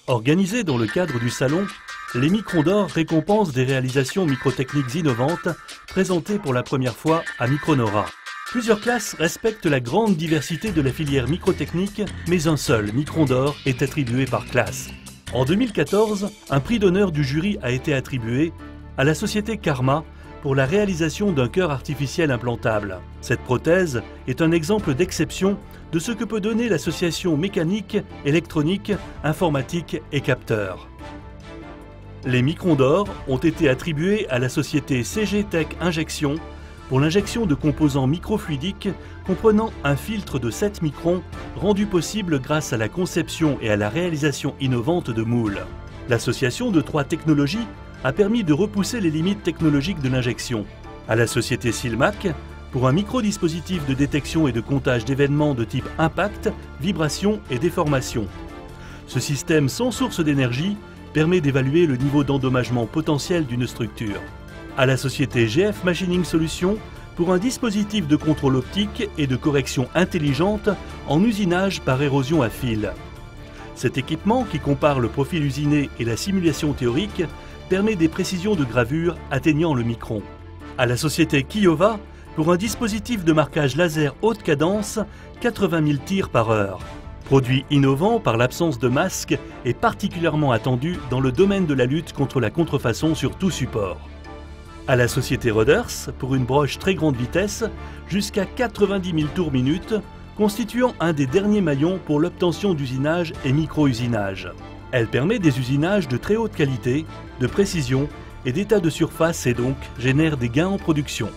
Organisés dans le cadre du salon, les Microns d'Or récompensent des réalisations microtechniques innovantes présentées pour la première fois à Micronora. Plusieurs classes respectent la grande diversité de la filière microtechnique, mais un seul Micron d'Or est attribué par classe. En 2014, un prix d'honneur du jury a été attribué à la société Karma pour la réalisation d'un cœur artificiel implantable. Cette prothèse est un exemple d'exception de ce que peut donner l'association mécanique, électronique, informatique et capteur. Les Microns d'Or ont été attribués à la société CG Tech Injection pour l'injection de composants microfluidiques comprenant un filtre de 7 microns rendu possible grâce à la conception et à la réalisation innovante de moules. L'association de 3 technologies a permis de repousser les limites technologiques de l'injection. À la société Silmac, pour un microdispositif de détection et de comptage d'événements de type impact, vibration et déformation. Ce système sans source d'énergie permet d'évaluer le niveau d'endommagement potentiel d'une structure. À la société GF Machining Solutions, pour un dispositif de contrôle optique et de correction intelligente en usinage par érosion à fil. Cet équipement, qui compare le profil usiné et la simulation théorique, permet des précisions de gravure atteignant le micron. À la société Kiyova, pour un dispositif de marquage laser haute cadence, 80 000 tirs par heure. Produit innovant par l'absence de masque et particulièrement attendu dans le domaine de la lutte contre la contrefaçon sur tout support. À la société Röders, pour une broche très grande vitesse, jusqu'à 90 000 tours minute, constituant un des derniers maillons pour l'obtention d'usinage et micro-usinage. Elle permet des usinages de très haute qualité, de précision et d'état de surface et donc génère des gains en production.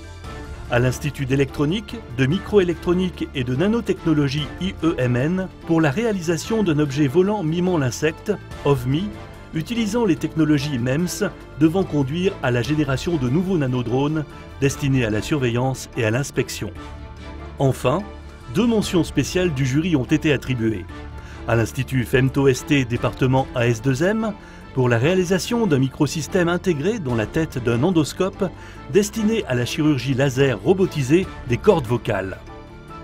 À l'Institut d'électronique, de microélectronique et de nanotechnologie IEMN pour la réalisation d'un objet volant mimant l'insecte, OVMI, utilisant les technologies MEMS devant conduire à la génération de nouveaux nanodrones destinés à la surveillance et à l'inspection. Enfin, 2 mentions spéciales du jury ont été attribuées. À l'Institut Femto-ST département AS2M pour la réalisation d'un microsystème intégré dans la tête d'un endoscope destiné à la chirurgie laser robotisée des cordes vocales.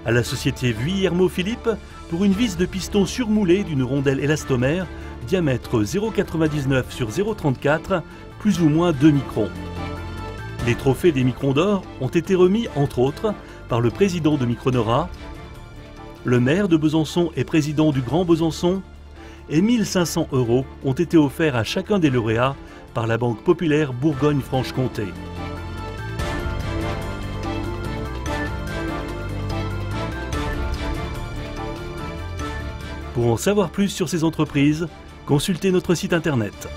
À la société Vuillermo Philippe pour une vis de piston surmoulée d'une rondelle élastomère, diamètre 0,99 sur 0,34, plus ou moins 2 microns. Les trophées des Microns d'Or ont été remis, entre autres, par le président de Micronora, le maire de Besançon et président du Grand Besançon, et 1 500 € ont été offerts à chacun des lauréats par la Banque Populaire Bourgogne-Franche-Comté. Pour en savoir plus sur ces entreprises, consultez notre site internet.